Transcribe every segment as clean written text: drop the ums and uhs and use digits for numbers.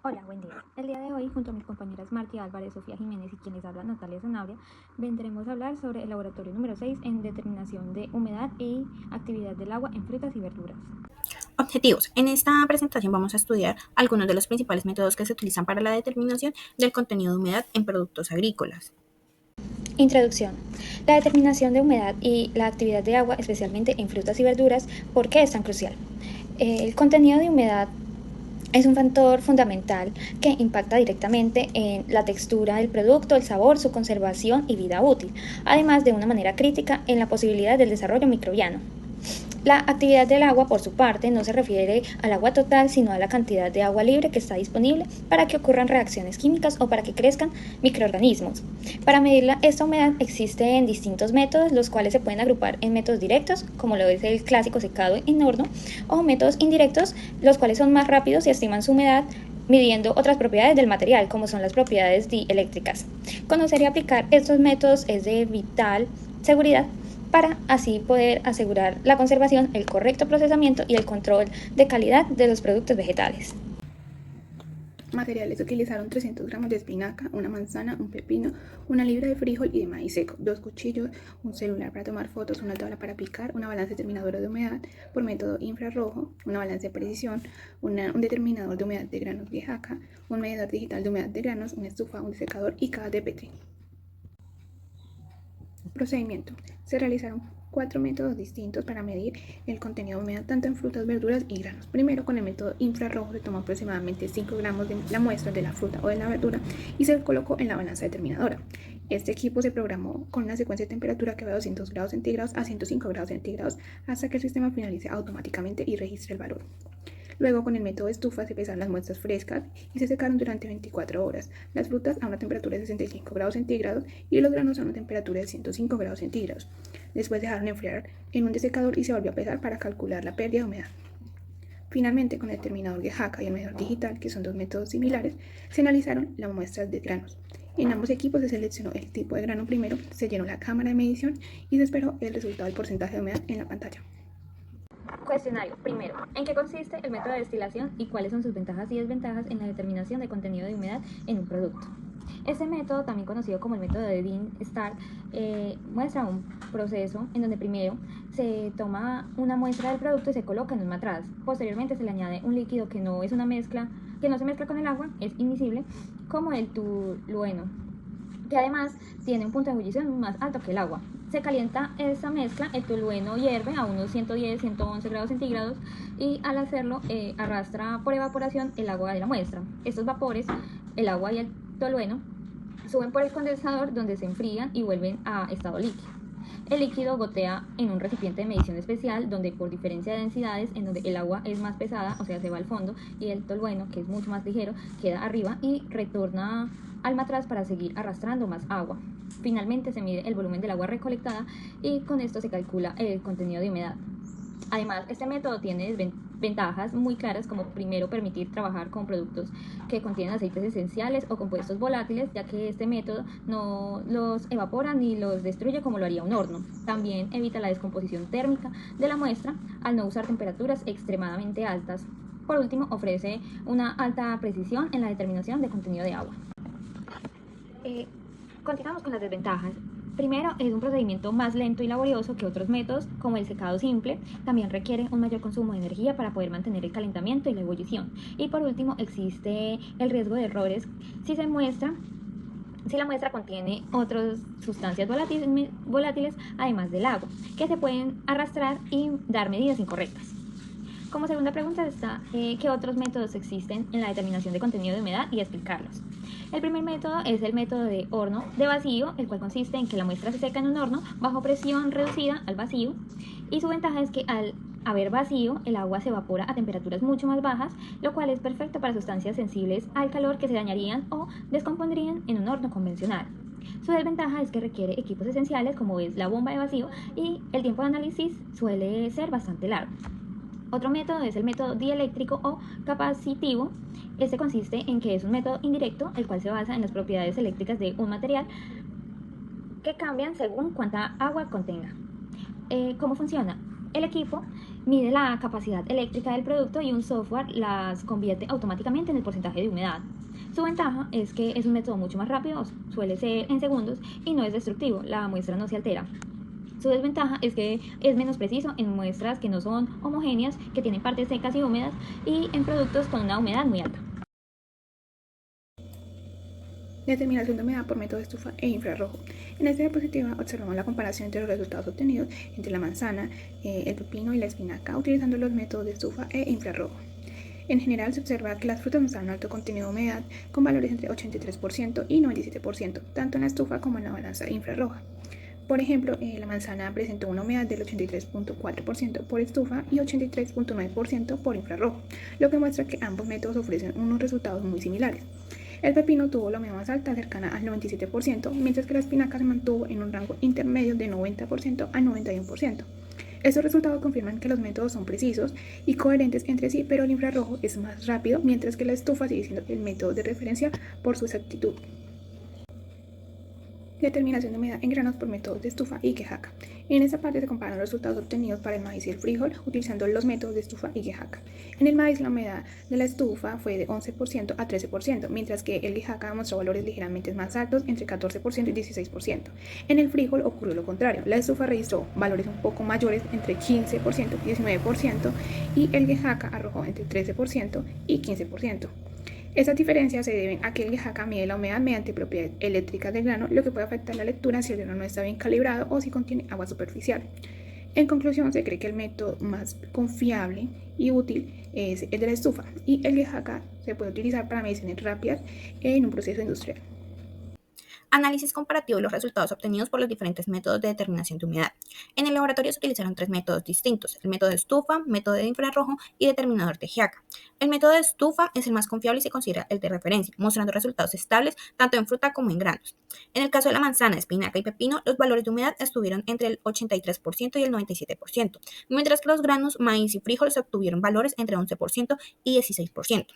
Hola, buen día. El día de hoy, junto a mis compañeras Marti Álvarez, Sofía Jiménez y quienes habla Natalia Zanabria, vendremos a hablar sobre el laboratorio número 6 en determinación de humedad y actividad del agua en frutas y verduras. Objetivos. En esta presentación vamos a estudiar algunos de los principales métodos que se utilizan para la determinación del contenido de humedad en productos agrícolas. Introducción. La determinación de humedad y la actividad de agua, especialmente en frutas y verduras, ¿por qué es tan crucial? El contenido de humedad es un factor fundamental que impacta directamente en la textura del producto, el sabor, su conservación y vida útil, además de una manera crítica en la posibilidad del desarrollo microbiano. La actividad del agua, por su parte, no se refiere al agua total, sino a la cantidad de agua libre que está disponible para que ocurran reacciones químicas o para que crezcan microorganismos. Para medir esta humedad existen distintos métodos, los cuales se pueden agrupar en métodos directos, como lo es el clásico secado en horno, o métodos indirectos, los cuales son más rápidos y estiman su humedad midiendo otras propiedades del material, como son las propiedades dieléctricas. Conocer y aplicar estos métodos es de vital seguridad para así poder asegurar la conservación, el correcto procesamiento y el control de calidad de los productos vegetales. Materiales: utilizaron 300 gramos de espinaca, una manzana, un pepino, una libra de frijol y de maíz seco, 2 cuchillos, un celular para tomar fotos, una tabla para picar, una balanza determinadora de humedad por método infrarrojo, una balanza de precisión, un determinador de humedad de granos de jaca, un medidor digital de humedad de granos, una estufa, un secador y cajas de Petri. Procedimiento: se realizaron 4 métodos distintos para medir el contenido de humedad tanto en frutas, verduras y granos. Primero, con el método infrarrojo se tomó aproximadamente 5 gramos de la muestra de la fruta o de la verdura y se colocó en la balanza determinadora. Este equipo se programó con una secuencia de temperatura que va de 200 grados centígrados a 105 grados centígrados hasta que el sistema finalice automáticamente y registre el valor. Luego, con el método estufa, se pesaron las muestras frescas y se secaron durante 24 horas. Las frutas a una temperatura de 65 grados centígrados y los granos a una temperatura de 105 grados centígrados. Después dejaron enfriar en un desecador y se volvió a pesar para calcular la pérdida de humedad. Finalmente, con el determinador de jaca y el medidor digital, que son dos métodos similares, se analizaron las muestras de granos. En ambos equipos se seleccionó el tipo de grano primero, se llenó la cámara de medición y se esperó el resultado del porcentaje de humedad en la pantalla. Cuestionario. Primero, ¿en qué consiste el método de destilación y cuáles son sus ventajas y desventajas en la determinación de contenido de humedad en un producto? Este método, también conocido como el método de Dean-Stark, muestra un proceso en donde primero se toma una muestra del producto y se coloca en un matraz. Posteriormente se le añade un líquido que no es una mezcla, que no se mezcla con el agua, es invisible, como el tolueno, que además tiene un punto de ebullición más alto que el agua. Se calienta esa mezcla, el tolueno hierve a unos 110-111 grados centígrados y al hacerlo arrastra por evaporación el agua de la muestra. Estos vapores, el agua y el tolueno, suben por el condensador donde se enfrían y vuelven a estado líquido. El líquido gotea en un recipiente de medición especial donde, por diferencia de densidades, en donde el agua es más pesada, o sea, se va al fondo, y el tolueno, que es mucho más ligero, queda arriba y retorna al matraz para seguir arrastrando más agua. Finalmente se mide el volumen del agua recolectada y con esto se calcula el contenido de humedad. Además, este método tiene ventajas muy claras, como primero permitir trabajar con productos que contienen aceites esenciales o compuestos volátiles, ya que este método no los evapora ni los destruye como lo haría un horno. También evita la descomposición térmica de la muestra al no usar temperaturas extremadamente altas. Por último, ofrece una alta precisión en la determinación de contenido de agua. Continuamos con las desventajas. Primero, es un procedimiento más lento y laborioso que otros métodos, como el secado simple. También requiere un mayor consumo de energía para poder mantener el calentamiento y la ebullición. Y por último, existe el riesgo de errores si la muestra contiene otras sustancias volátiles, además del agua, que se pueden arrastrar y dar medidas incorrectas. Como segunda pregunta está, ¿qué otros métodos existen en la determinación de contenido de humedad y explicarlos? El primer método es el método de horno de vacío, el cual consiste en que la muestra se seca en un horno bajo presión reducida al vacío, y su ventaja es que al haber vacío, el agua se evapora a temperaturas mucho más bajas, lo cual es perfecto para sustancias sensibles al calor que se dañarían o descompondrían en un horno convencional. Su desventaja es que requiere equipos esenciales como es la bomba de vacío y el tiempo de análisis suele ser bastante largo. Otro método es el método dieléctrico o capacitivo. Este consiste en que es un método indirecto, el cual se basa en las propiedades eléctricas de un material que cambian según cuánta agua contenga. ¿Cómo funciona? El equipo Mide la capacidad eléctrica del producto y un software las convierte automáticamente en el porcentaje de humedad. Su ventaja es que es un método mucho más rápido, suele ser en segundos y no es destructivo, la muestra no se altera. Su desventaja es que es menos preciso en muestras que no son homogéneas, que tienen partes secas y húmedas, y en productos con una humedad muy alta. Determinación de humedad por método de estufa e infrarrojo. En esta diapositiva observamos la comparación entre los resultados obtenidos entre la manzana, el pepino y la espinaca utilizando los métodos de estufa e infrarrojo. En general se observa que las frutas muestran un alto contenido de humedad con valores entre 83% y 97%, tanto en la estufa como en la balanza infrarroja. Por ejemplo, la manzana presentó una humedad del 83.4% por estufa y 83.9% por infrarrojo, lo que muestra que ambos métodos ofrecen unos resultados muy similares. El pepino tuvo la humedad más alta, cercana al 97%, mientras que la espinaca se mantuvo en un rango intermedio de 90% a 91%. Estos resultados confirman que los métodos son precisos y coherentes entre sí, pero el infrarrojo es más rápido, mientras que la estufa sigue siendo el método de referencia por su exactitud. Determinación de humedad en granos por métodos de estufa y Quejaca. En esta parte se comparan los resultados obtenidos para el maíz y el frijol utilizando los métodos de estufa y Quejaca. En el maíz la humedad de la estufa fue de 11% a 13%, mientras que el Quejaca mostró valores ligeramente más altos entre 14% y 16%. En el frijol ocurrió lo contrario, la estufa registró valores un poco mayores entre 15% y 19% y el Quejaca arrojó entre 13% y 15%. Estas diferencias se deben a que el Quejaca mide la humedad mediante propiedades eléctricas del grano, lo que puede afectar la lectura si el grano no está bien calibrado o si contiene agua superficial. En conclusión, se cree que el método más confiable y útil es el de la estufa, y el Quejaca se puede utilizar para mediciones rápidas en un proceso industrial. Análisis comparativo de los resultados obtenidos por los diferentes métodos de determinación de humedad. En el laboratorio se utilizaron 3 métodos distintos: el método de estufa, método de infrarrojo y determinador de Giaca. El método de estufa es el más confiable y se considera el de referencia, mostrando resultados estables tanto en fruta como en granos. En el caso de la manzana, espinaca y pepino, los valores de humedad estuvieron entre el 83% y el 97%, mientras que los granos, maíz y frijoles obtuvieron valores entre 11% y 16%.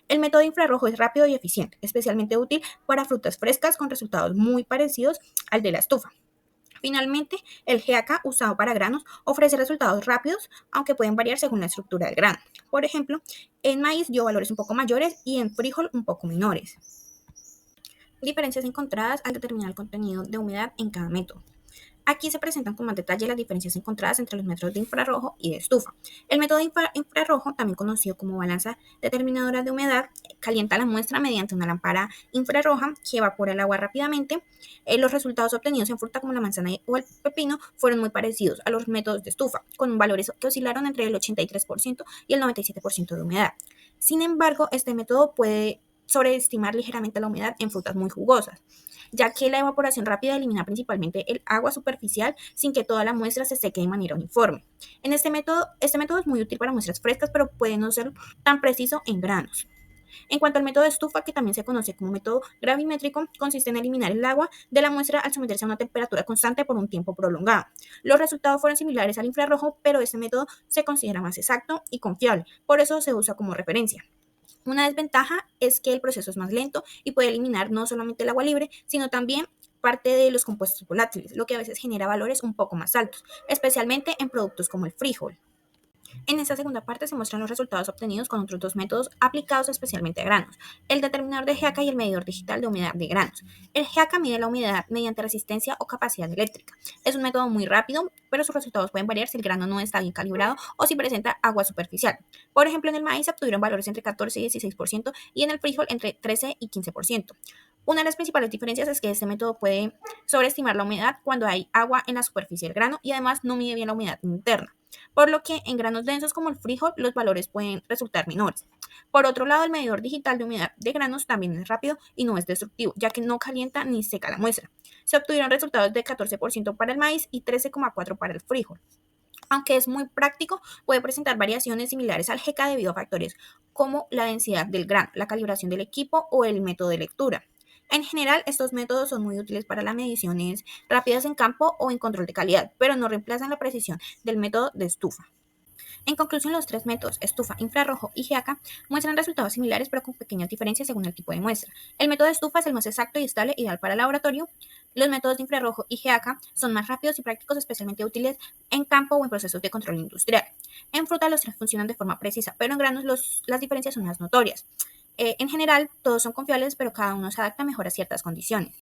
El método de infrarrojo es rápido y eficiente, especialmente útil para frutas frescas con resultados muy parecidos al de la estufa. Finalmente, el GAK usado para granos ofrece resultados rápidos, aunque pueden variar según la estructura del grano. Por ejemplo, en maíz dio valores un poco mayores y en frijol un poco menores. Diferencias encontradas al determinar el contenido de humedad en cada método. Aquí se presentan con más detalle las diferencias encontradas entre los métodos de infrarrojo y de estufa. El método de infrarrojo, también conocido como balanza determinadora de humedad, calienta la muestra mediante una lámpara infrarroja que evapora el agua rápidamente. Los resultados obtenidos en fruta como la manzana o el pepino fueron muy parecidos a los métodos de estufa, con valores que oscilaron entre el 83% y el 97% de humedad. Sin embargo, este método puede sobreestimar ligeramente la humedad en frutas muy jugosas, ya que la evaporación rápida elimina principalmente el agua superficial sin que toda la muestra se seque de manera uniforme. Este método es muy útil para muestras frescas, pero puede no ser tan preciso en granos. En cuanto al método de estufa, que también se conoce como método gravimétrico, consiste en eliminar el agua de la muestra al someterse a una temperatura constante por un tiempo prolongado. Los resultados fueron similares al infrarrojo, pero este método se considera más exacto y confiable, por eso se usa como referencia. Una desventaja es que el proceso es más lento y puede eliminar no solamente el agua libre, sino también parte de los compuestos volátiles, lo que a veces genera valores un poco más altos, especialmente en productos como el frijol. En esta segunda parte se muestran los resultados obtenidos con otros 2 métodos aplicados especialmente a granos: el determinador de GAK y el medidor digital de humedad de granos. El GAK mide la humedad mediante resistencia o capacidad eléctrica. Es un método muy rápido, pero sus resultados pueden variar si el grano no está bien calibrado o si presenta agua superficial. Por ejemplo, en el maíz se obtuvieron valores entre 14 y 16% y en el frijol entre 13 y 15%. Una de las principales diferencias es que este método puede sobreestimar la humedad cuando hay agua en la superficie del grano y además no mide bien la humedad interna, por lo que en granos densos como el frijol los valores pueden resultar menores. Por otro lado, el medidor digital de humedad de granos también es rápido y no es destructivo, ya que no calienta ni seca la muestra. Se obtuvieron resultados de 14% para el maíz y 13,4% para el frijol. Aunque es muy práctico, puede presentar variaciones similares al GK debido a factores como la densidad del grano, la calibración del equipo o el método de lectura. En general, estos métodos son muy útiles para las mediciones rápidas en campo o en control de calidad, pero no reemplazan la precisión del método de estufa. En conclusión, los tres métodos, estufa, infrarrojo y GEACA, muestran resultados similares pero con pequeñas diferencias según el tipo de muestra. El método de estufa es el más exacto y estable, ideal para el laboratorio. Los métodos de infrarrojo y GEACA son más rápidos y prácticos, especialmente útiles en campo o en procesos de control industrial. En fruta los tres funcionan de forma precisa, pero en granos las diferencias son más notorias. En general, todos son confiables, pero cada uno se adapta mejor a ciertas condiciones.